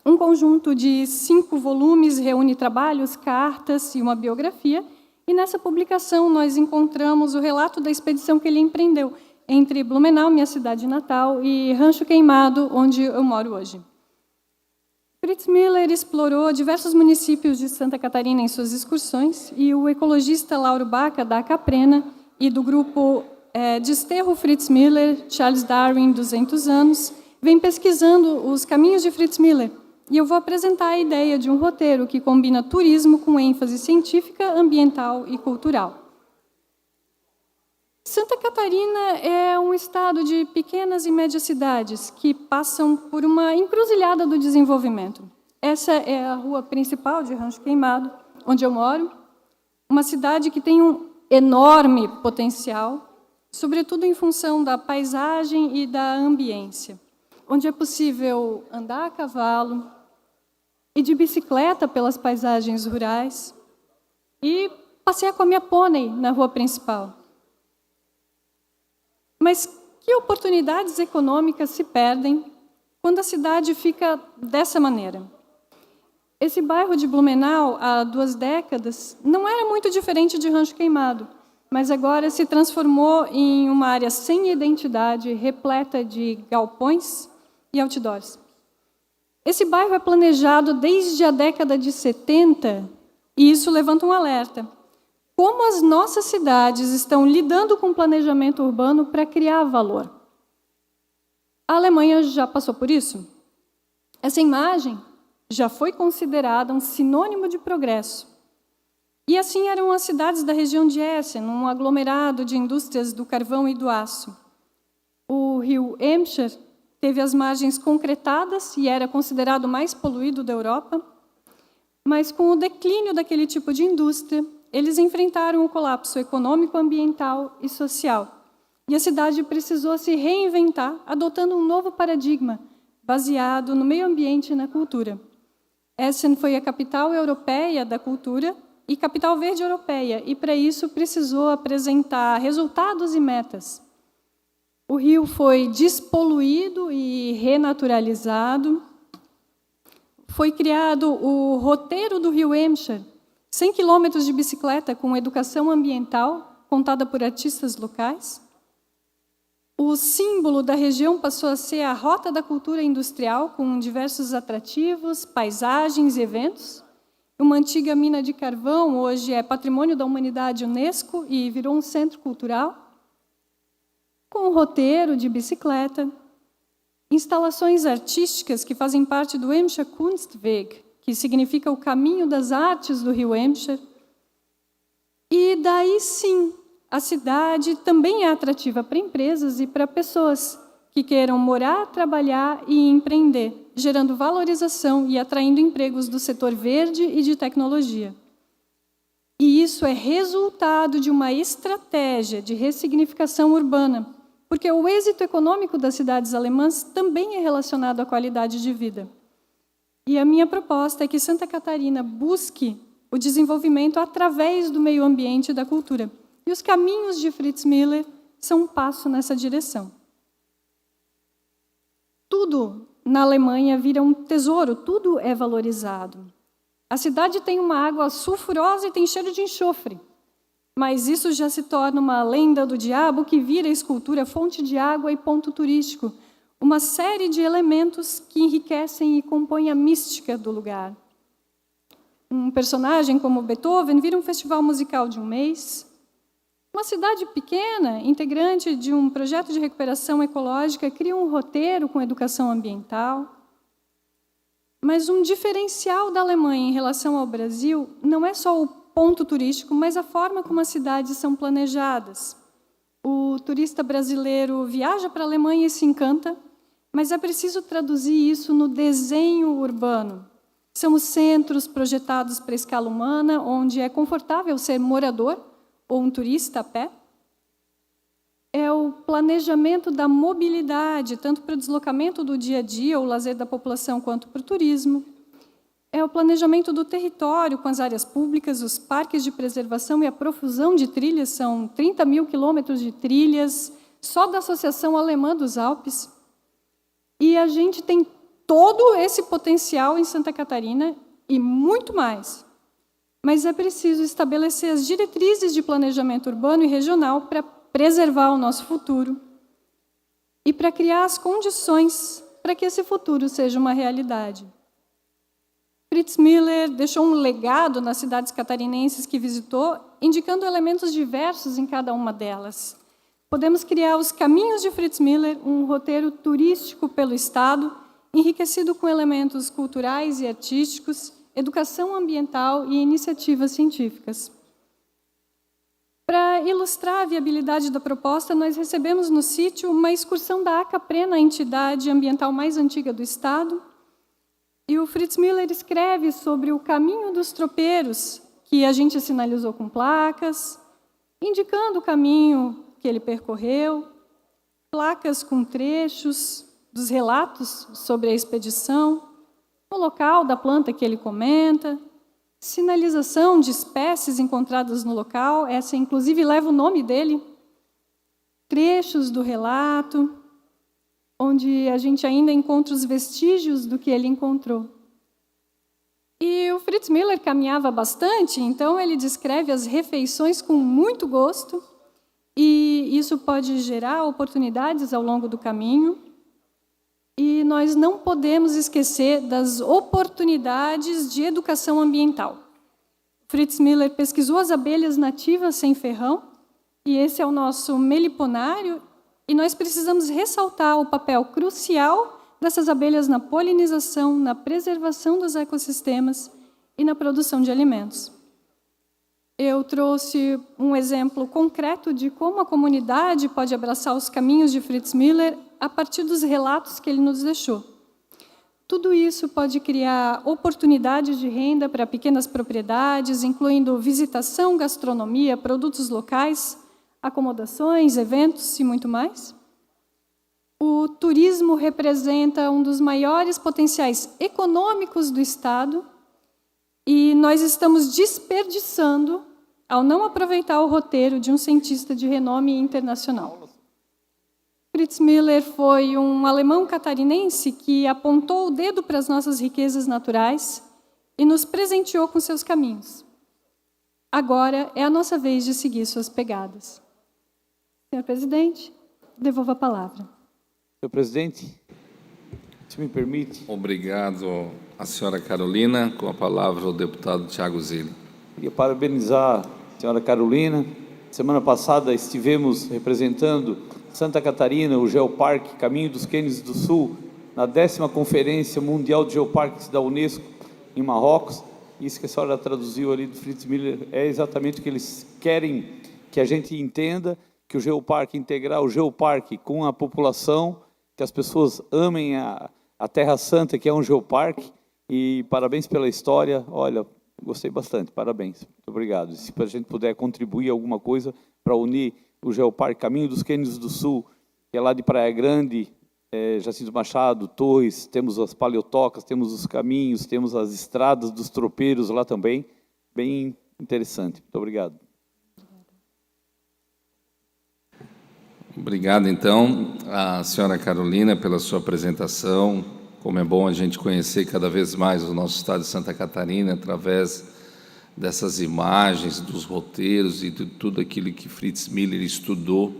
Um conjunto de 5 volumes reúne trabalhos, cartas e uma biografia, e nessa publicação nós encontramos o relato da expedição que ele empreendeu entre Blumenau, minha cidade natal, e Rancho Queimado, onde eu moro hoje. Fritz Miller explorou diversos municípios de Santa Catarina em suas excursões, e o ecologista Lauro Baca, da Caprena, e do grupo Desterro Fritz Miller, Charles Darwin, 200 anos, vem pesquisando os caminhos de Fritz Miller, e eu vou apresentar a ideia de um roteiro que combina turismo com ênfase científica, ambiental e cultural. Santa Catarina é um estado de pequenas e médias cidades que passam por uma encruzilhada do desenvolvimento. Essa é a rua principal de Rancho Queimado, onde eu moro, uma cidade que tem um enorme potencial, sobretudo em função da paisagem e da ambiência, onde é possível andar a cavalo e de bicicleta pelas paisagens rurais e passear com a minha pônei na rua principal. Mas que oportunidades econômicas se perdem quando a cidade fica dessa maneira? Esse bairro de Blumenau, há 2 décadas, não era muito diferente de Rancho Queimado, mas agora se transformou em uma área sem identidade, repleta de galpões e outdoors. Esse bairro é planejado desde a década de 70, e isso levanta um alerta. Como as nossas cidades estão lidando com o planejamento urbano para criar valor? A Alemanha já passou por isso? Essa imagem já foi considerada um sinônimo de progresso. E assim eram as cidades da região de Essen, um aglomerado de indústrias do carvão e do aço. O rio Emscher teve as margens concretadas e era considerado o mais poluído da Europa, mas com o declínio daquele tipo de indústria, eles enfrentaram o colapso econômico, ambiental e social. E a cidade precisou se reinventar, adotando um novo paradigma, baseado no meio ambiente e na cultura. Essen foi a capital europeia da cultura e capital verde europeia, e para isso precisou apresentar resultados e metas. O rio foi despoluído e renaturalizado. Foi criado o roteiro do rio Emscher, 100 quilômetros de bicicleta com educação ambiental, contada por artistas locais. O símbolo da região passou a ser a Rota da Cultura Industrial, com diversos atrativos, paisagens e eventos. Uma antiga mina de carvão, hoje é Patrimônio da Humanidade Unesco e virou um centro cultural, com um roteiro de bicicleta, instalações artísticas que fazem parte do Emscher Kunstweg, que significa o caminho das artes do rio Emscher. E daí sim, a cidade também é atrativa para empresas e para pessoas que queiram morar, trabalhar e empreender, gerando valorização e atraindo empregos do setor verde e de tecnologia. E isso é resultado de uma estratégia de ressignificação urbana, porque o êxito econômico das cidades alemãs também é relacionado à qualidade de vida. E a minha proposta é que Santa Catarina busque o desenvolvimento através do meio ambiente e da cultura. E os caminhos de Fritz Miller são um passo nessa direção. Tudo na Alemanha vira um tesouro, tudo é valorizado. A cidade tem uma água sulfurosa e tem cheiro de enxofre, mas isso já se torna uma lenda do diabo que vira escultura, fonte de água e ponto turístico, uma série de elementos que enriquecem e compõem a mística do lugar. Um personagem como Beethoven vira um festival musical de um mês. Uma cidade pequena, integrante de um projeto de recuperação ecológica, cria um roteiro com educação ambiental. Mas um diferencial da Alemanha em relação ao Brasil não é só o ponto turístico, mas a forma como as cidades são planejadas. O turista brasileiro viaja para a Alemanha e se encanta, mas é preciso traduzir isso no desenho urbano. São os centros projetados para a escala humana, onde é confortável ser morador ou um turista a pé. É o planejamento da mobilidade, tanto para o deslocamento do dia a dia, o lazer da população, quanto para o turismo. É o planejamento do território com as áreas públicas, os parques de preservação e a profusão de trilhas, são 30 mil quilômetros de trilhas, só da Associação Alemã dos Alpes. E a gente tem todo esse potencial em Santa Catarina e muito mais. Mas é preciso estabelecer as diretrizes de planejamento urbano e regional para preservar o nosso futuro e para criar as condições para que esse futuro seja uma realidade. Fritz Miller deixou um legado nas cidades catarinenses que visitou, indicando elementos diversos em cada uma delas. Podemos criar os caminhos de Fritz Miller, um roteiro turístico pelo Estado, enriquecido com elementos culturais e artísticos, educação ambiental e iniciativas científicas. Para ilustrar a viabilidade da proposta, nós recebemos no sítio uma excursão da ACAPREN, a entidade ambiental mais antiga do Estado, e o Fritz Miller escreve sobre o caminho dos tropeiros, que a gente sinalizou com placas, indicando o caminho que ele percorreu, placas com trechos dos relatos sobre a expedição, o local da planta que ele comenta, sinalização de espécies encontradas no local, essa inclusive leva o nome dele, trechos do relato, onde a gente ainda encontra os vestígios do que ele encontrou. E o Fritz Miller caminhava bastante, então ele descreve as refeições com muito gosto, e isso pode gerar oportunidades ao longo do caminho. E nós não podemos esquecer das oportunidades de educação ambiental. Fritz Miller pesquisou as abelhas nativas sem ferrão, e esse é o nosso meliponário, e nós precisamos ressaltar o papel crucial dessas abelhas na polinização, na preservação dos ecossistemas e na produção de alimentos. eu trouxe um exemplo concreto de como a comunidade pode abraçar os caminhos de Fritz Miller a partir dos relatos que ele nos deixou. Tudo isso pode criar oportunidades de renda para pequenas propriedades, incluindo visitação, gastronomia, produtos locais, acomodações, eventos e muito mais. O turismo representa um dos maiores potenciais econômicos do Estado e nós estamos desperdiçando ao não aproveitar o roteiro de um cientista de renome internacional. Fritz Miller foi um alemão catarinense que apontou o dedo para as nossas riquezas naturais e nos presenteou com seus caminhos. Agora é a nossa vez de seguir suas pegadas. Senhor presidente, devolvo a palavra. Senhor presidente, se me permite. Obrigado à senhora Carolina. Com a palavra o deputado Tiago Zilli. Queria parabenizar a senhora Carolina. Semana passada estivemos representando Santa Catarina, o Geoparque Caminho dos Cânions do Sul, na 10ª Conferência Mundial de Geoparques da Unesco, em Marrocos. Isso que a senhora traduziu ali do Fritz Miller é exatamente o que eles querem que a gente entenda, que o Geoparque, integrar o Geoparque com a população, que as pessoas amem a Terra Santa, que é um Geoparque, e parabéns pela história. Olha, gostei bastante, parabéns, muito obrigado. Se a gente puder contribuir alguma coisa para unir o Geoparque Caminho dos Cânions do Sul, que é lá de Praia Grande, Jacinto Machado, Torres, temos as paleotocas, temos os caminhos, temos as estradas dos tropeiros lá também, bem interessante. Muito obrigado. Obrigado, então, à senhora Carolina pela sua apresentação. Como é bom a gente conhecer cada vez mais o nosso estado de Santa Catarina através dessas imagens, dos roteiros e de tudo aquilo que Fritz Miller estudou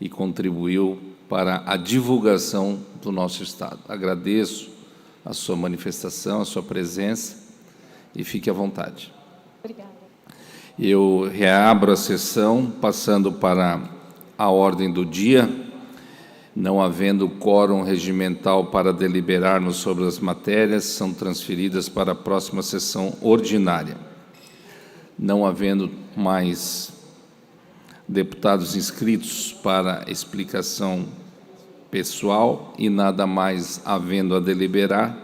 e contribuiu para a divulgação do nosso estado. Agradeço a sua manifestação, a sua presença e fique à vontade. Obrigada. Eu reabro a sessão, passando para a ordem do dia. Não havendo quórum regimental para deliberarmos sobre as matérias, são transferidas para a próxima sessão ordinária. Não havendo mais deputados inscritos para explicação pessoal e nada mais havendo a deliberar,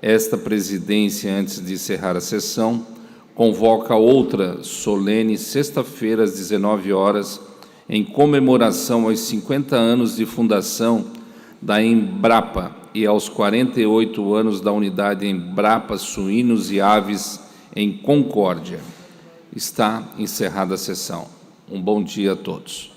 esta presidência, antes de encerrar a sessão, convoca outra solene sexta-feira, às 19 horas, em comemoração aos 50 anos de fundação da Embrapa e aos 48 anos da unidade Embrapa Suínos e Aves em Concórdia. Está encerrada a sessão. Um bom dia a todos.